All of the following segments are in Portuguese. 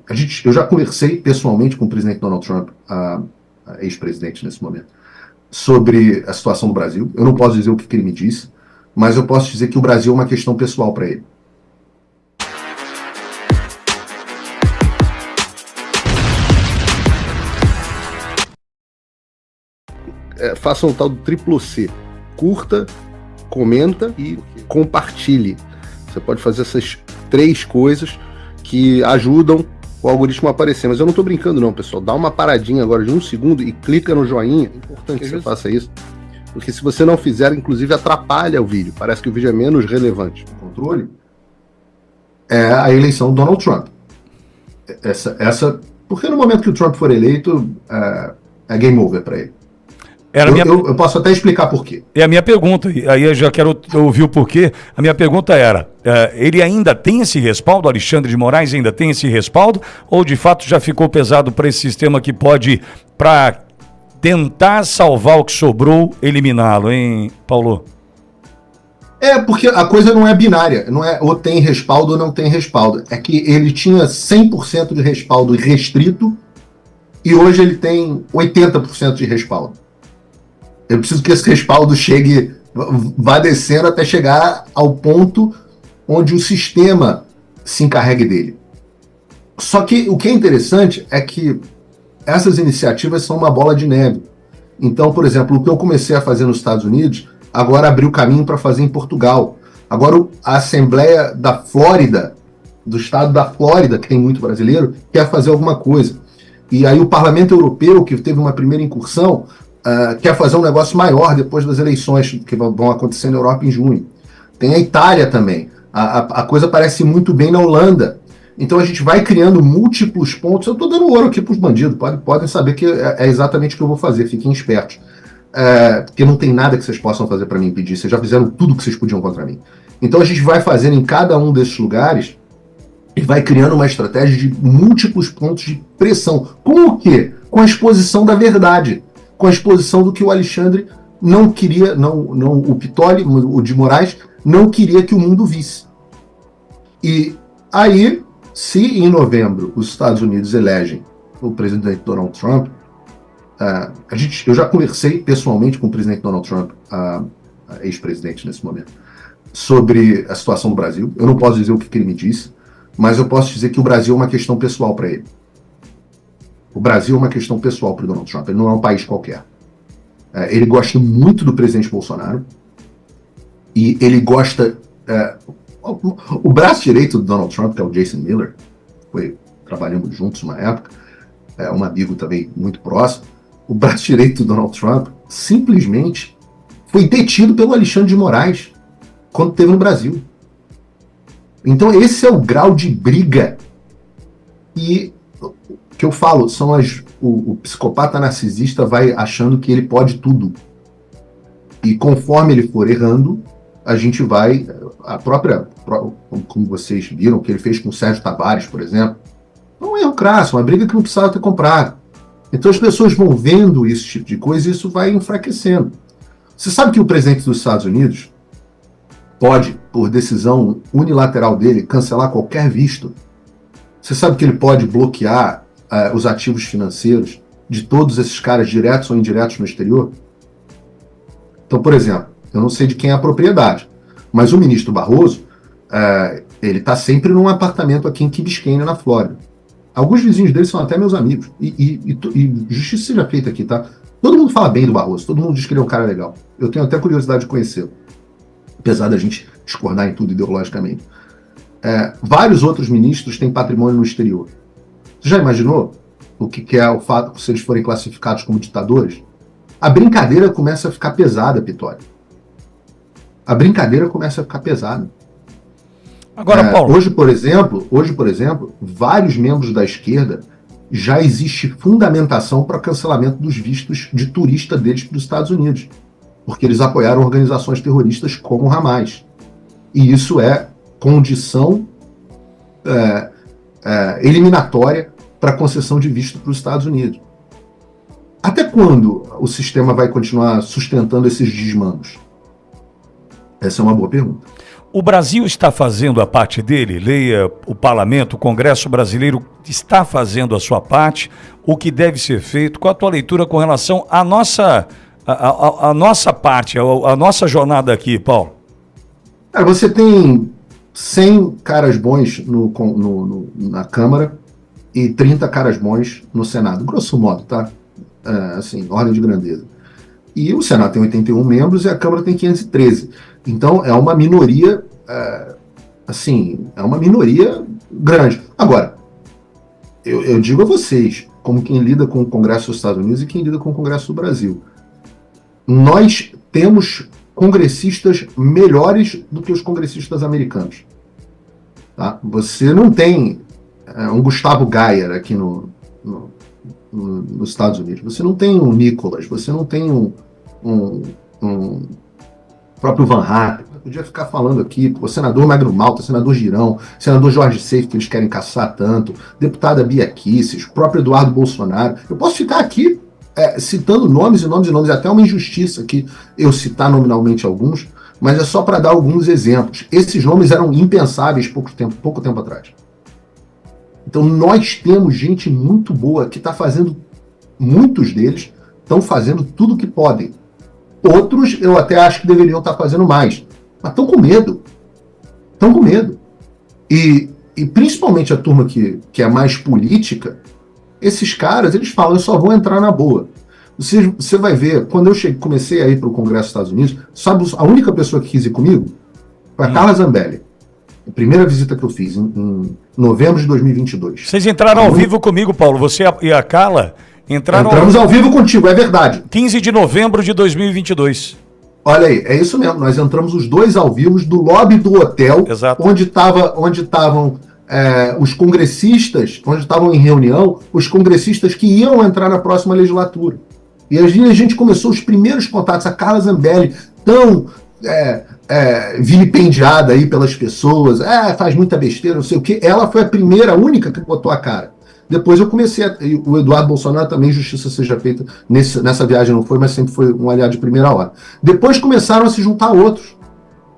Eu já conversei pessoalmente com o presidente Donald Trump, ex-presidente nesse momento, sobre a situação do Brasil. Eu não posso dizer o que ele me disse, mas eu posso dizer que o Brasil é uma questão pessoal para ele. Faça um tal do triplo C. Curta, comenta e compartilhe. Você pode fazer essas 3 coisas que ajudam o algoritmo a aparecer. Mas eu não estou brincando não, pessoal. Dá uma paradinha agora de 1 segundo e clica no joinha. É importante que você faça isso. Porque se você não fizer, inclusive atrapalha o vídeo. Parece que o vídeo é menos relevante. O controle é a eleição do Donald Trump. Porque no momento que o Trump for eleito, é game over para ele. Eu posso até explicar por quê. É a minha pergunta, e aí eu já quero ouvir o porquê. A minha pergunta era, ele ainda tem esse respaldo, Alexandre de Moraes ainda tem esse respaldo, ou de fato já ficou pesado para esse sistema que pode, para tentar salvar o que sobrou, eliminá-lo, hein, Paulo? Porque a coisa não é binária, não é ou tem respaldo ou não tem respaldo. É que ele tinha 100% de respaldo restrito e hoje ele tem 80% de respaldo. Eu preciso que esse respaldo vá descendo até chegar ao ponto onde o sistema se encarregue dele. Só que o que é interessante é que essas iniciativas são uma bola de neve. Então, por exemplo, o que eu comecei a fazer nos Estados Unidos, agora abriu caminho para fazer em Portugal. Agora a Assembleia da Flórida, do estado da Flórida, que tem muito brasileiro, quer fazer alguma coisa. E aí o Parlamento Europeu, que teve uma primeira incursão, quer fazer um negócio maior depois das eleições que vão acontecer na Europa em junho. Tem a Itália também. A coisa parece muito bem na Holanda. Então a gente vai criando múltiplos pontos. Eu estou dando ouro aqui para os bandidos. Podem saber que é exatamente o que eu vou fazer. Fiquem espertos. Porque não tem nada que vocês possam fazer para me impedir. Vocês já fizeram tudo que vocês podiam contra mim. Então a gente vai fazendo em cada um desses lugares e vai criando uma estratégia de múltiplos pontos de pressão. Com o quê? Com a exposição da verdade. Com a exposição do que o Alexandre não queria, o Pittoli, o de Moraes, não queria que o mundo visse. E aí, se em novembro os Estados Unidos elegem o presidente Donald Trump, eu já conversei pessoalmente com o presidente Donald Trump, ex-presidente nesse momento, sobre a situação do Brasil. Eu não posso dizer o que ele me disse, mas eu posso dizer que o Brasil é uma questão pessoal para ele. O Brasil é uma questão pessoal para o Donald Trump, ele não é um país qualquer. Ele gosta muito do presidente Bolsonaro e ele gosta... o braço direito do Donald Trump, que é o Jason Miller, trabalhamos juntos uma época, um amigo também muito próximo, o braço direito do Donald Trump simplesmente foi detido pelo Alexandre de Moraes quando esteve no Brasil. Então esse é o grau de briga e que eu falo, são o psicopata narcisista vai achando que ele pode tudo. E conforme ele for errando, a gente vai... como vocês viram, que ele fez com o Sérgio Tavares, por exemplo, é um erro crasso, uma briga que não precisava ter comprado. Então as pessoas vão vendo esse tipo de coisa e isso vai enfraquecendo. Você sabe que o presidente dos Estados Unidos pode, por decisão unilateral dele, cancelar qualquer visto? Você sabe que ele pode bloquear os ativos financeiros de todos esses caras, diretos ou indiretos, no exterior? Então, por exemplo, eu não sei de quem é a propriedade, mas o ministro Barroso, ele está sempre num apartamento aqui em Key Biscayne, na Flórida. Alguns vizinhos dele são até meus amigos. E justiça seja feita aqui, tá? Todo mundo fala bem do Barroso, todo mundo diz que ele é um cara legal. Eu tenho até curiosidade de conhecê-lo, apesar da gente discordar em tudo ideologicamente. Vários outros ministros têm patrimônio no exterior. Você já imaginou o que é o fato se eles forem classificados como ditadores? A brincadeira começa a ficar pesada, Pittoli. A brincadeira começa a ficar pesada. Agora, Paulo... Hoje, por exemplo, vários membros da esquerda já existe fundamentação para cancelamento dos vistos de turista deles para os Estados Unidos, porque eles apoiaram organizações terroristas como o Hamas. E isso é condição eliminatória para concessão de visto para os Estados Unidos. Até quando o sistema vai continuar sustentando esses desmandos? Essa é uma boa pergunta. O Brasil está fazendo a parte dele? Leia, o parlamento, o Congresso brasileiro está fazendo a sua parte? O que deve ser feito? Qual a tua leitura com relação à nossa, a nossa parte, a nossa jornada aqui, Paulo? Você tem 100 caras bons na Câmara e 30 caras bons no Senado, grosso modo, tá? Assim, ordem de grandeza. E o Senado tem 81 membros e a Câmara tem 513. Então, é uma minoria, é uma minoria grande. Agora, eu digo a vocês, como quem lida com o Congresso dos Estados Unidos e quem lida com o Congresso do Brasil, nós temos congressistas melhores do que os congressistas americanos. Tá? Você não tem um Gustavo Geyer aqui nos Estados Unidos. Você não tem um Nicholas, você não tem um próprio Van Hatten. Eu podia ficar falando aqui, o senador Magno Malta, senador Girão, senador Jorge Seif, que eles querem caçar tanto, deputada Bia Kicis, o próprio Eduardo Bolsonaro. Eu posso ficar aqui citando nomes e nomes e nomes, até uma injustiça aqui eu citar nominalmente alguns, mas é só para dar alguns exemplos. Esses nomes eram impensáveis pouco tempo atrás. Então nós temos gente muito boa que está fazendo, muitos deles estão fazendo tudo o que podem. Outros eu até acho que deveriam estar fazendo mais, mas estão com medo. Estão com medo. E principalmente a turma que é mais política, esses caras, eles falam, eu só vou entrar na boa. Você vai ver, quando eu comecei a ir para o Congresso dos Estados Unidos, sabe a única pessoa que quis ir comigo? Foi a Carla Zambelli. A primeira visita que eu fiz, em novembro de 2022. Vocês entraram ao vivo comigo, Paulo, você e a Carla entramos ao vivo contigo, é verdade. 15 de novembro de 2022. Olha aí, é isso mesmo, nós entramos os dois ao vivo do lobby do hotel, exato, onde estavam os congressistas, onde estavam em reunião, os congressistas que iam entrar na próxima legislatura. E a gente começou os primeiros contatos, a Carla Zambelli, tão vilipendiada aí pelas pessoas, faz muita besteira, não sei o quê. Ela foi a primeira, a única que botou a cara. Depois eu comecei, o Eduardo Bolsonaro também, justiça seja feita, nessa viagem não foi, mas sempre foi um aliado de primeira hora. Depois começaram a se juntar outros.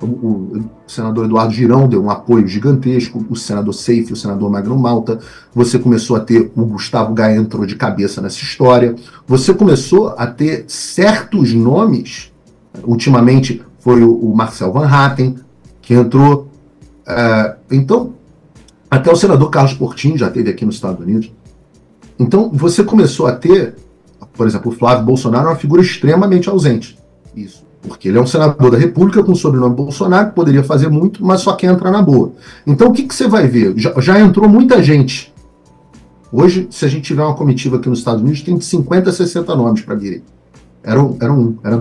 O senador Eduardo Girão deu um apoio gigantesco, o senador Seif, o senador Magno Malta, você começou a ter, o Gustavo Geyer entrou de cabeça nessa história, você começou a ter certos nomes, ultimamente foi o Marcel Van Hatten, que entrou, então, até o senador Carlos Portinho já esteve aqui nos Estados Unidos. Então, você começou a ter, por exemplo, o Flávio Bolsonaro é uma figura extremamente ausente. Isso. Porque ele é um senador da República com o sobrenome Bolsonaro, que poderia fazer muito, mas só quer entrar na boa. Então, o que você vai ver? Já entrou muita gente. Hoje, se a gente tiver uma comitiva aqui nos Estados Unidos, tem de 50 a 60 nomes para virem. Eram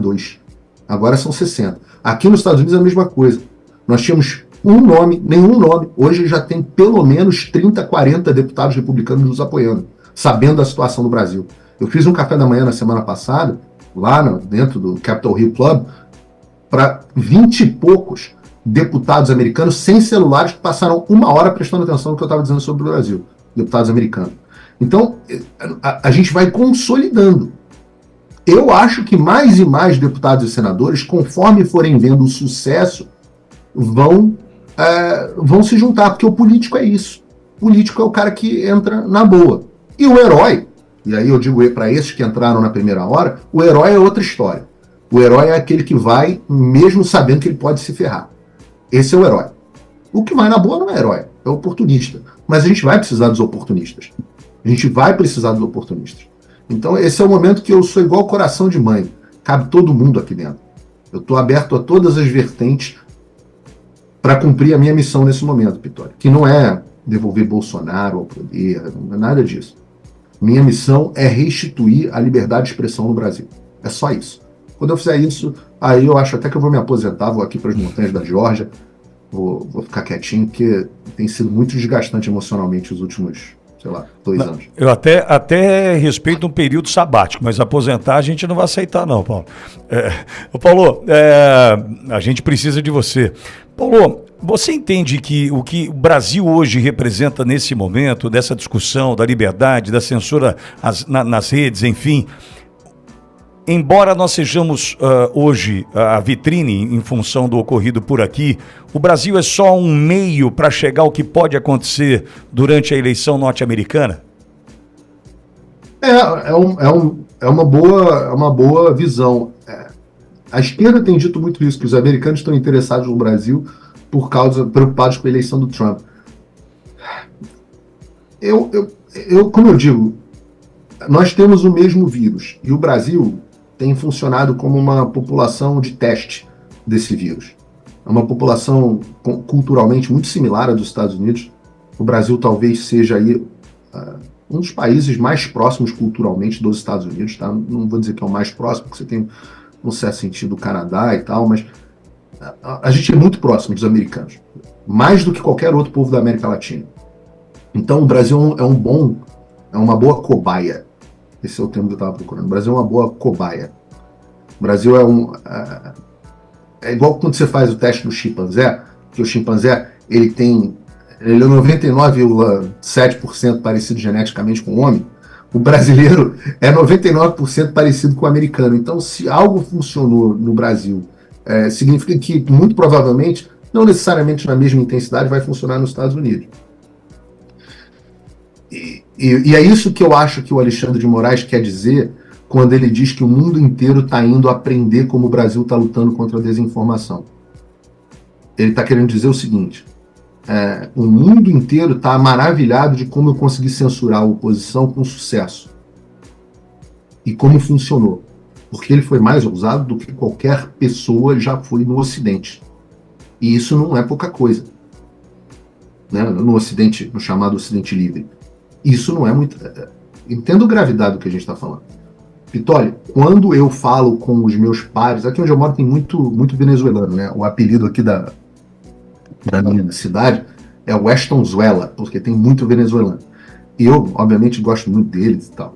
dois. Agora são 60. Aqui nos Estados Unidos é a mesma coisa. Nós tínhamos um nome, nenhum nome. Hoje já tem pelo menos 30, 40 deputados republicanos nos apoiando, sabendo da situação do Brasil. Eu fiz um café da manhã na semana passada, lá dentro do Capitol Hill Club, para 20 e poucos deputados americanos sem celulares que passaram 1 hora prestando atenção no que eu estava dizendo sobre o Brasil, deputados americanos. Então, a gente vai consolidando. Eu acho que mais e mais deputados e senadores, conforme forem vendo o sucesso, vão se juntar, porque o político é isso. O político é o cara que entra na boa. E o herói, e aí eu digo para esses que entraram na primeira hora, o herói é outra história. O herói é aquele que vai mesmo sabendo que ele pode se ferrar. Esse é o herói. O que vai na boa não é herói, é oportunista. Mas a gente vai precisar dos oportunistas. A gente vai precisar dos oportunistas. Então esse é o momento que eu sou igual coração de mãe. Cabe todo mundo aqui dentro. Eu estou aberto a todas as vertentes para cumprir a minha missão nesse momento, Pitório. Que não é devolver Bolsonaro ao poder, não é nada disso. Minha missão é restituir a liberdade de expressão no Brasil. É só isso. Quando eu fizer isso, aí eu acho até que eu vou me aposentar, vou aqui para as montanhas da Geórgia, vou ficar quietinho, porque tem sido muito desgastante emocionalmente os últimos, 2 anos. Eu até respeito um período sabático, mas aposentar a gente não vai aceitar não, Paulo. Paulo, a gente precisa de você. Paulo, você entende que o Brasil hoje representa nesse momento, dessa discussão da liberdade, da censura nas redes, enfim, embora nós sejamos hoje a vitrine em função do ocorrido por aqui, o Brasil é só um meio para chegar ao que pode acontecer durante a eleição norte-americana? É uma boa visão. A esquerda tem dito muito isso, que os americanos estão interessados no Brasil preocupados com a eleição do Trump. Como eu digo, nós temos o mesmo vírus e o Brasil tem funcionado como uma população de teste desse vírus. É uma população culturalmente muito similar à dos Estados Unidos. O Brasil talvez seja aí um dos países mais próximos culturalmente dos Estados Unidos, tá? Não vou dizer que é o mais próximo, porque você tem, num certo sentido, o Canadá e tal, mas a gente é muito próximo dos americanos, mais do que qualquer outro povo da América Latina. Então o Brasil é uma boa cobaia. Esse é o termo que eu estava procurando. O Brasil é uma boa cobaia. O Brasil é igual quando você faz o teste do chimpanzé, que o chimpanzé ele é 99,7% parecido geneticamente com o homem. O brasileiro é 99% parecido com o americano. Então, se algo funcionou no Brasil, significa que, muito provavelmente, não necessariamente na mesma intensidade, vai funcionar nos Estados Unidos. E é isso que eu acho que o Alexandre de Moraes quer dizer quando ele diz que o mundo inteiro está indo aprender como o Brasil está lutando contra a desinformação. Ele está querendo dizer o seguinte: o mundo inteiro está maravilhado de como eu consegui censurar a oposição com sucesso. E como funcionou. Porque ele foi mais ousado do que qualquer pessoa já foi no Ocidente. E isso não é pouca coisa. Né? No Ocidente, no chamado Ocidente Livre. Isso não é muito... Entendo a gravidade do que a gente está falando. Pitoli, quando eu falo com os meus pares... Aqui onde eu moro tem muito venezuelano, né? O apelido aqui da minha cidade é Westonzuela, porque tem muito venezuelano. E eu, obviamente, gosto muito deles e tal.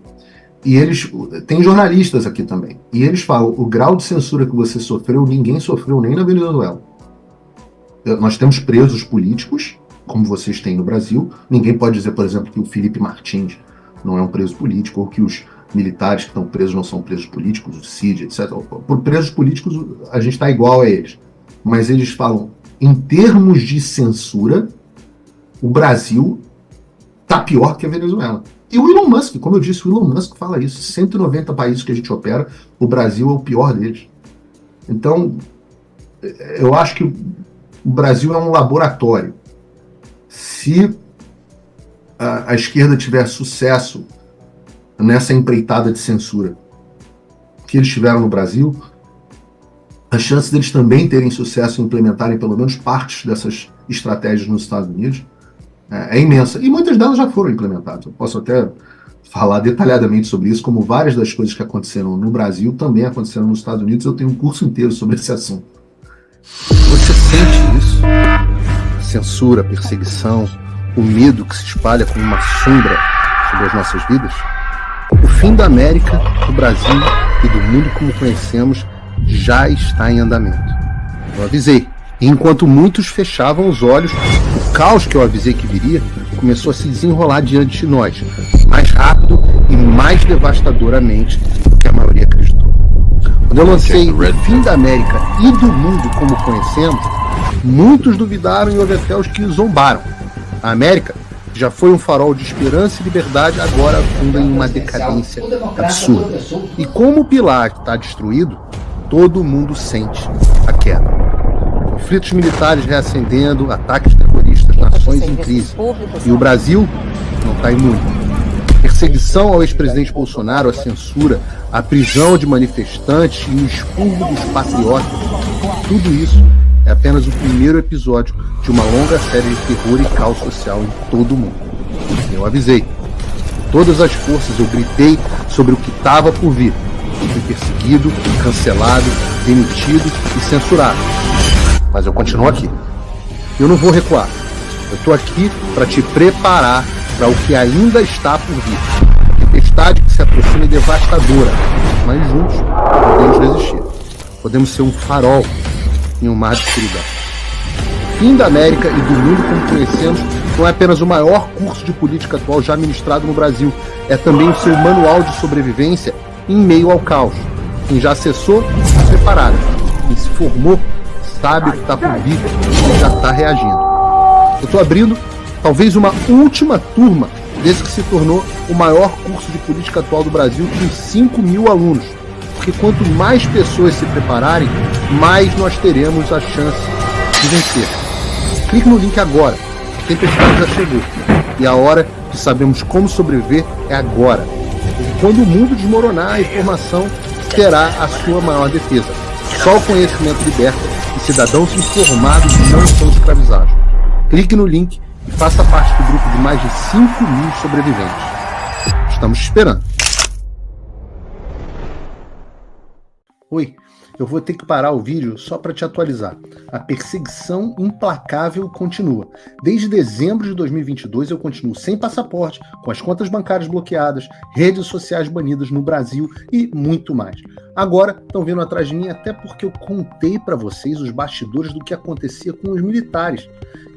E eles... Tem jornalistas aqui também. E eles falam, o grau de censura que você sofreu, ninguém sofreu nem na Venezuela. Nós temos presos políticos, como vocês têm no Brasil. Ninguém pode dizer, por exemplo, que o Felipe Martins não é um preso político, ou que os militares que estão presos não são presos políticos, o CID, etc. Por presos políticos, a gente está igual a eles. Mas eles falam, em termos de censura, o Brasil está pior que a Venezuela. E o Elon Musk, como eu disse, o Elon Musk fala isso. 190 países que a gente opera, o Brasil é o pior deles. Então, eu acho que o Brasil é um laboratório. Se a esquerda tiver sucesso nessa empreitada de censura que eles tiveram no Brasil, a chance deles também terem sucesso em implementarem pelo menos partes dessas estratégias nos Estados Unidos é imensa. E muitas delas já foram implementadas. Eu posso até falar detalhadamente sobre isso, como várias das coisas que aconteceram no Brasil também aconteceram nos Estados Unidos. Eu tenho um curso inteiro sobre esse assunto. Você sente isso? Censura, perseguição, o medo que se espalha como uma sombra sobre as nossas vidas? O fim da América, do Brasil e do mundo como conhecemos já está em andamento. Eu avisei. E enquanto muitos fechavam os olhos, o caos que eu avisei que viria começou a se desenrolar diante de nós, mais rápido e mais devastadoramente do que a maioria acreditou. Quando eu lancei o fim da América e do mundo como conhecemos, muitos duvidaram e houve até os que zombaram. A América, que já foi um farol de esperança e liberdade, agora afunda em uma decadência absurda. E como o pilar está destruído, todo mundo sente a queda. Conflitos militares reacendendo, ataques terroristas, nações em crise. E o Brasil não está imune. Perseguição ao ex-presidente Bolsonaro, a censura, a prisão de manifestantes e o expurgo dos patriotas. Tudo isso é apenas o primeiro episódio de uma longa série de terror e caos social em todo o mundo. Eu avisei. Com todas as forças eu gritei sobre o que estava por vir. Fui perseguido, cancelado, demitido e censurado. Mas eu continuo aqui. Eu não vou recuar. Eu estou aqui para te preparar para o que ainda está por vir. A tempestade que se aproxima é devastadora, mas juntos podemos resistir. Podemos ser um farol em um mar de escuridão. Fim da América e do mundo como conhecemos não é apenas o maior curso de política atual já ministrado no Brasil, é também o seu manual de sobrevivência em meio ao caos. Quem já acessou, está preparado. Quem se formou, sabe o que está por vir e já está reagindo. Eu estou abrindo talvez uma última turma desse que se tornou o maior curso de política atual do Brasil, com 5.000 alunos. Porque quanto mais pessoas se prepararem, mais nós teremos a chance de vencer. Clique no link agora. A tempestade já chegou. E a hora de sabermos como sobreviver é agora. E quando o mundo desmoronar, a informação terá a sua maior defesa. Só o conhecimento liberta e cidadãos informados não são escravizados. Clique no link e faça parte do grupo de mais de 5.000 sobreviventes. Estamos te esperando. Oi, eu vou ter que parar o vídeo só para te atualizar. A perseguição implacável continua. Desde dezembro de 2022 eu continuo sem passaporte, com as contas bancárias bloqueadas, redes sociais banidas no Brasil e muito mais. Agora estão vindo atrás de mim até porque eu contei para vocês os bastidores do que acontecia com os militares.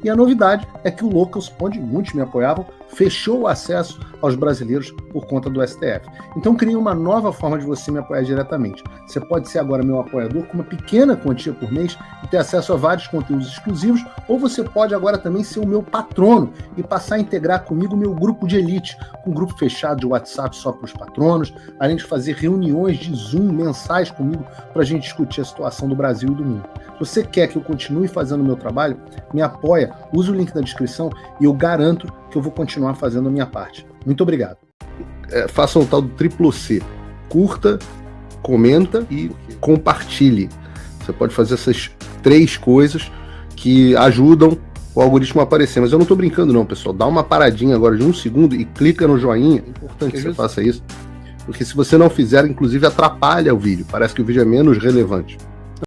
E a novidade é que o Locals, onde muitos me apoiavam, fechou o acesso aos brasileiros por conta do STF. Então criei uma nova forma de você me apoiar diretamente. Você pode ser agora meu apoiador com uma pequena quantia por mês e ter acesso a vários conteúdos exclusivos, ou você pode agora também ser o meu patrono e passar a integrar comigo o meu grupo de elite, um grupo fechado de WhatsApp só para os patronos, além de fazer reuniões de Zoom mensais comigo para a gente discutir a situação do Brasil e do mundo. Se você quer que eu continue fazendo o meu trabalho, me apoia, use o link na descrição e eu garanto que eu vou continuar fazendo a minha parte. Muito obrigado. Faça o tal do triplo C. Curta, comenta e compartilhe. Você pode fazer essas 3 coisas que ajudam o algoritmo a aparecer. Mas eu não estou brincando não, pessoal. Dá uma paradinha agora de 1 segundo e clica no joinha. É importante que você faça isso. Porque se você não fizer, inclusive atrapalha o vídeo. Parece que o vídeo é menos relevante.